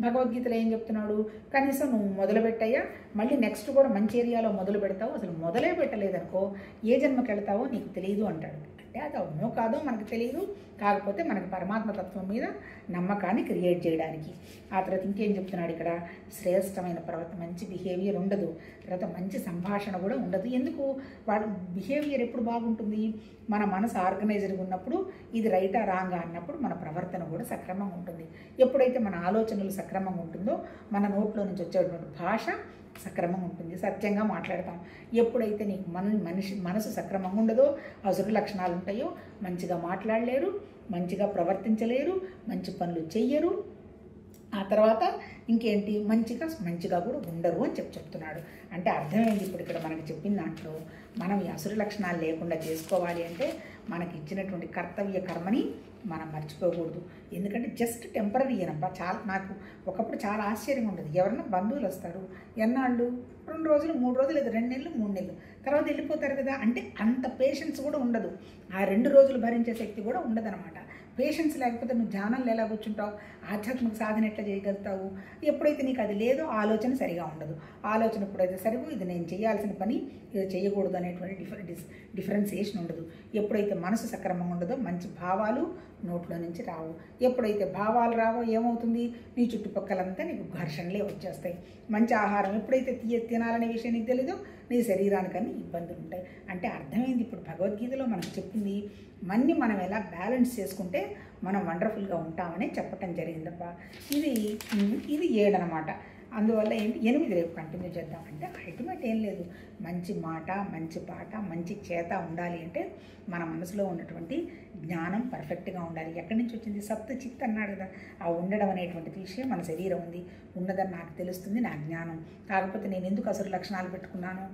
భగవద్గీతలో ఏం చెప్తున్నాడు? కనీసం నువ్వు మొదలుపెట్టయ్యా, మళ్ళీ నెక్స్ట్ కూడా మంచి ఏరియాలో మొదలు పెడతావు, అసలు మొదలే పెట్టలేదనుకో ఏ జన్మకి వెళ్తావో నీకు తెలియదు అంటాడు. అంటే అది అవునో కాదో మనకు తెలియదు, కాకపోతే మనకి పరమాత్మ తత్వం మీద నమ్మకాన్ని క్రియేట్ చేయడానికి. ఆ తర్వాత ఇంకేం చెప్తున్నాడు ఇక్కడ? శ్రేష్టమైన మంచి బిహేవియర్ ఉండదు, తర్వాత మంచి సంభాషణ కూడా ఉండదు. ఎందుకు? వాడు బిహేవియర్ ఎప్పుడు బాగుంటుంది? మన మనసు ఆర్గనైజ్డ్గా ఉన్నప్పుడు, ఇది రైటా రాంగా అన్నప్పుడు మన ప్రవర్తన కూడా సక్రమంగా ఉంటుంది. ఎప్పుడైతే మన ఆలోచనలు సక్రమంగా ఉంటుందో మన నోట్లో నుంచి వచ్చేటువంటి భాష సక్రమంగా ఉంటుంది, సత్యంగా మాట్లాడతాం. ఎప్పుడైతే నీకు మనసు సక్రమంగా ఉండదో, అసురు లక్షణాలు ఉంటాయో, మంచిగా మాట్లాడలేరు, మంచిగా ప్రవర్తించలేరు, మంచి పనులు చెయ్యరు. ఆ తర్వాత ఇంకేంటి? మంచిగా కూడా ఉండరు అని చెప్తున్నాడు. అంటే అర్థమైంది ఇప్పుడు ఇక్కడ మనకి చెప్పిన దాంట్లో. మనం ఈ అసురు లక్షణాలు లేకుండా చేసుకోవాలి అంటే మనకి ఇచ్చినటువంటి కర్తవ్య కర్మని మనం మర్చిపోకూడదు. ఎందుకంటే జస్ట్ టెంపరీ అనబ్బా. నాకు ఒకప్పుడు చాలా ఆశ్చర్యంగా ఉండదు. ఎవరన్నా బంధువులు వస్తారు, ఎన్నాళ్ళు? 2 రోజులు 3 రోజులు, లేదా 2 నెలలు 3 నెలలు, తర్వాత వెళ్ళిపోతారు కదా. అంటే అంత పేషెన్స్ కూడా ఉండదు, ఆ 2 రోజులు భరించే శక్తి కూడా ఉండదనమాట. పేషెన్స్ లేకపోతే నువ్వు ధ్యానంలో ఎలా కూర్చుంటావు? ఆధ్యాత్మిక సాధన ఎట్లా చేయగలుగుతావు? ఎప్పుడైతే నీకు అది లేదో ఆలోచన సరిగా ఉండదు. ఆలోచన ఎప్పుడైతే సరిగో ఇది నేను చేయాల్సిన పని, ఇది చేయకూడదు అనేటువంటి డిఫరెన్సియేషన్ ఉండదు. ఎప్పుడైతే మనసు సక్రమంగా ఉండదో మంచి భావాలు నోట్లో నుంచి రావు. ఎప్పుడైతే భావాలు రావో ఏమవుతుంది? నీ చుట్టుపక్కలంతా నీకు ఘర్షణలే వచ్చేస్తాయి. మంచి ఆహారం ఎప్పుడైతే తినాలనే విషయం నీకు తెలీదో నీ శరీరానికన్నీ ఇబ్బందులు ఉంటాయి. అంటే అర్థమైంది ఇప్పుడు భగవద్గీతలో మనకు చెప్పింది. మనం ఎలా బ్యాలెన్స్ చేసుకుంటే మనం వండర్ఫుల్గా ఉంటామని చెప్పటం జరిగిందబ్బా. ఇది 7 అన్నమాట. అందువల్ల ఏంటి 8 రేపు కంటిన్యూ చేద్దాం. అంటే అల్టిమేట్ ఏం లేదు, మంచి మాట, మంచి పాట, మంచి చేత ఉండాలి అంటే మన మనసులో ఉన్నటువంటి జ్ఞానం పర్ఫెక్ట్గా ఉండాలి. ఎక్కడి నుంచి వచ్చింది? సత్తు చిత్ అన్నాడు కదా. ఆ ఉండడం అనేటువంటి విషయం మన శరీరం ఉంది, ఉన్నదని నాకు తెలుస్తుంది, నా జ్ఞానం. కాకపోతే నేను ఎందుకు అసురు లక్షణాలు పెట్టుకున్నాను?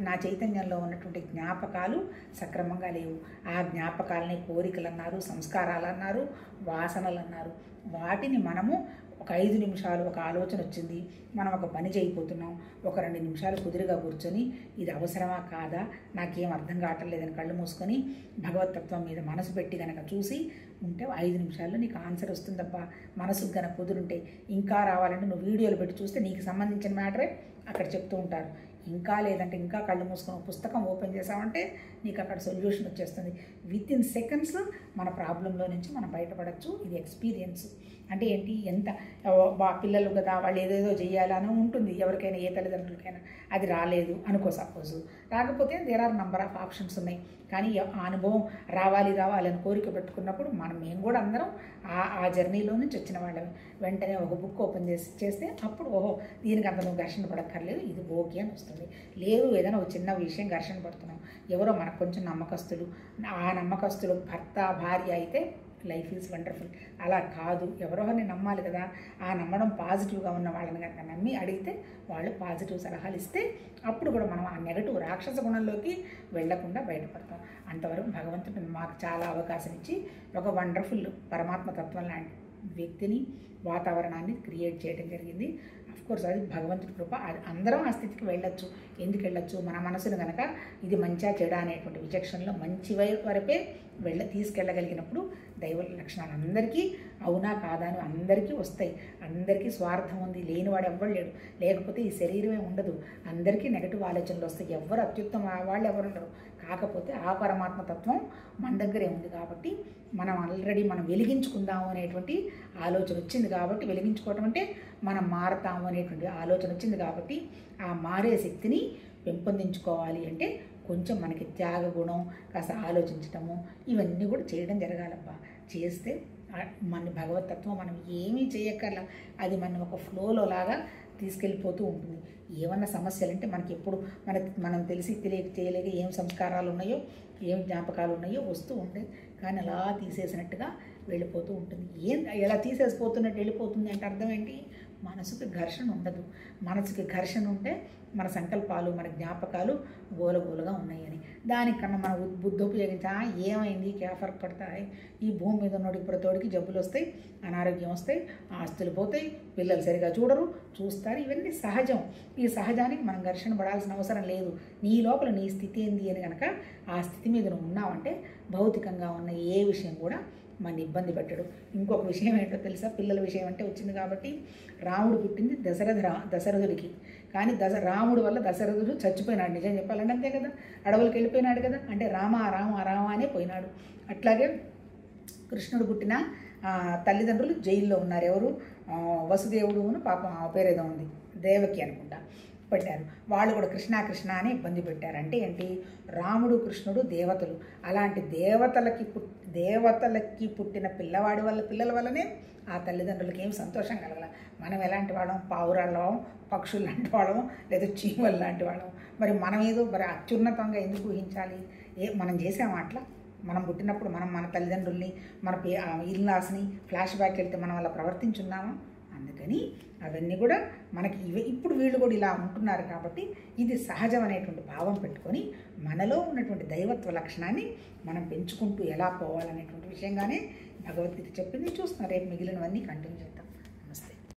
నా చైతన్యంలో ఉన్నటువంటి జ్ఞాపకాలు సక్రమంగా లేవు. ఆ జ్ఞాపకాలని కోరికలు అన్నారు, సంస్కారాలు అన్నారు, వాసనలు అన్నారు. వాటిని మనము ఒక 5 నిమిషాలు ఒక ఆలోచన వచ్చింది, మనం ఒక పని చేయబోతున్నాం, ఒక 2 నిమిషాలు కుదురుగా కూర్చొని ఇది అవసరమా కాదా, నాకేం అర్థం కావట్లేదని కళ్ళు మూసుకొని భగవతత్వం మీద మనసు మనసు పెట్టి కనుక చూసి ఉంటే 5 నిమిషాల్లో నీకు ఆన్సర్ వస్తుందబ్బా. మనసుకు కనుక కుదురుంటే. ఇంకా రావాలంటే నువ్వు వీడియోలు పెట్టి చూస్తే నీకు సంబంధించిన మ్యాటరే అక్కడ చెప్తూ ఉంటారు. ఇంకా లేదంటే ఇంకా కళ్ళు మూసుకొని పుస్తకం ఓపెన్ చేసామంటే నీకు అక్కడ సొల్యూషన్ వచ్చేస్తుంది. విత్ ఇన్ సెకండ్స్ మన ప్రాబ్లంలో నుంచి మనం బయటపడచ్చు. ఇది ఎక్స్పీరియన్స్. అంటే ఏంటి, ఎంత పిల్లలు కదా వాళ్ళు ఏదేదో చేయాలని ఉంటుంది ఎవరికైనా, ఏ తల్లిదండ్రులకైనా. అది రాలేదు అనుకో, సపోజు రాకపోతే there are number of options ఉన్నాయి. కానీ ఆ అనుభవం రావాలి అని కోరిక పెట్టుకున్నప్పుడు మేము కూడా అందరం ఆ జర్నీలో నుంచి వచ్చిన వాళ్ళమే. వెంటనే ఒక బుక్ ఓపెన్ చేస్తే అప్పుడు ఓహో దీనికి అంత నువ్వు ఘర్షణ పడక్కర్లేదు, ఇది ఓకే అని వస్తుంది. లేదు ఏదైనా ఒక చిన్న విషయం ఘర్షణ పడుతున్నాం, ఎవరో మనకు కొంచెం నమ్మకస్తులు, ఆ నమ్మకస్తులు భర్త భార్య అయితే లైఫ్ ఈజ్ వండర్ఫుల్. అలా కాదు, ఎవరోని నమ్మాలి కదా. ఆ నమ్మడం పాజిటివ్గా ఉన్న వాళ్ళని కనుక నమ్మి అడిగితే వాళ్ళు పాజిటివ్ సలహాలు ఇస్తే అప్పుడు కూడా మనం ఆ నెగటివ్ రాక్షస గుణంలోకి వెళ్లకుండా బయటపడతాం. అంతవరకు భగవంతుడు మాకు చాలా అవకాశం ఇచ్చి ఒక వండర్ఫుల్ పరమాత్మ తత్వం లాంటి వ్యక్తిని, వాతావరణాన్ని క్రియేట్ చేయడం జరిగింది. అఫ్కోర్స్ అది భగవంతుడి కృప. అది అందరం ఆ స్థితికి వెళ్ళొచ్చు. ఎందుకు వెళ్ళొచ్చు, మన మనసును కనుక ఇది మంచిగా చెడా అనేటువంటి విచక్షణలో మంచి వరకే తీసుకెళ్ళగలిగినప్పుడు దైవ లక్షణాలు అందరికీ అవునా కాదా అని అందరికీ వస్తాయి. అందరికీ స్వార్థం ఉంది, లేనివాడు ఎవ్వరు లేడు. లేకపోతే ఈ శరీరమే ఉండదు. అందరికీ నెగటివ్ ఆలోచనలు వస్తాయి. ఎవరు అత్యుత్తమ వాళ్ళు ఎవరు ఉండరు. కాకపోతే ఆ పరమాత్మ తత్వం మన దగ్గరే ఉంది కాబట్టి మనం ఆల్రెడీ మనం వెలిగించుకుందాము అనేటువంటి ఆలోచన వచ్చింది కాబట్టి, వెలిగించుకోవటం అంటే మనం మారతాము అనేటువంటి ఆలోచన వచ్చింది కాబట్టి ఆ మారే శక్తిని పెంపొందించుకోవాలి అంటే కొంచెం మనకి త్యాగ గుణం, కాస్త ఆలోచించటము, ఇవన్నీ కూడా చేయడం జరగాలబ్బా. చేస్తే మన భగవతత్వం మనం ఏమీ చేయక్కర్లా, అది మనం ఒక ఫ్లోలో లాగా తీసుకెళ్ళిపోతూ ఉంటుంది. ఏమన్నా సమస్యలు అంటే మనకి ఎప్పుడు మనం తెలియక చేయలేక ఏం సంస్కారాలు ఉన్నాయో, ఏం జ్ఞాపకాలు ఉన్నాయో వస్తూ ఉంటాయి. కానీ అలా తీసేసినట్టుగా వెళ్ళిపోతూ ఉంటుంది. ఎలా తీసేసిపోతున్నట్టు వెళ్ళిపోతుంది అంటే అర్థం ఏంటి, మనసుకి ఘర్షణ ఉండదు. మనసుకి ఘర్షణ ఉంటే మన సంకల్పాలు, మన జ్ఞాపకాలు గోలగోలుగా ఉన్నాయని. దానికన్నా మన బుద్ధి ఉపయోగించా ఏమైంది, క్యా ఫర్క్ పడతాయి, ఈ భూమి మీద ఉన్నోడికి ప్రతోడికి జబ్బులు వస్తాయి, అనారోగ్యం వస్తాయి, ఆస్తులు పోతాయి, పిల్లలు సరిగా చూస్తారు. ఇవన్నీ సహజం. ఈ సహజానికి మనం ఘర్షణ పడాల్సిన అవసరం లేదు. నీ లోపల నీ స్థితి ఏంది అని కనుక ఆ స్థితి మీద నువ్వు ఉన్నావంటే భౌతికంగా ఉన్న ఏ విషయం కూడా మన ఇబ్బంది పెట్టడు. ఇంకొక విషయం ఏంటో తెలుసా, పిల్లల విషయం అంటే వచ్చింది కాబట్టి, రాముడు పుట్టింది దశరథుడికి. కానీ రాముడు వల్ల దశరథుడు చచ్చిపోయినాడు. నిజం చెప్పాలంటే అంతే కదా, అడవులకు వెళ్ళిపోయినాడు కదా, అంటే రామ అనే పోయినాడు. అట్లాగే కృష్ణుడు పుట్టిన తల్లిదండ్రులు జైల్లో ఉన్నారు. ఎవరు, వసుదేవుడును పాపం ఆ పేరేదో ఉంది, దేవకి అనుకుంటా, పెట్టారు. వాళ్ళు కూడా కృష్ణ అని ఇబ్బంది పెట్టారు. అంటే ఏంటి, రాముడు కృష్ణుడు దేవతలు. అలాంటి దేవతలకి పుట్టిన పిల్లల వల్లనే ఆ తల్లిదండ్రులకి ఏం సంతోషం కలగల. మనం ఎలాంటి వాళ్ళం, పావురాళ్ళం, పక్షులు లాంటి వాళ్ళం, లేదా చీమలు లాంటి వాళ్ళం. మరి మనం ఏదో అత్యున్నతంగా ఎందుకు ఊహించాలి? మనం చేసామా అట్లా? మనం పుట్టినప్పుడు మన తల్లిదండ్రుల్ని, మన ఇల్లాస్ని ఫ్లాష్ బ్యాక్ వెళ్తే మనం అలా ప్రవర్తించున్నామా? అందుకని అవన్నీ కూడా మనకి ఇప్పుడు వీళ్ళు కూడా ఇలా ఉంటున్నారు కాబట్టి ఇది సహజం అనేటువంటి భావం పెట్టుకొని మనలో ఉన్నటువంటి దైవత్వ లక్షణాన్ని మనం పెంచుకుంటూ ఎలా పోవాలనేటువంటి విషయంగానే భగవద్గీత చెప్పింది. చూస్తున్నారు, రేపు మిగిలినవన్నీ కంటిన్యూ చేద్దాం.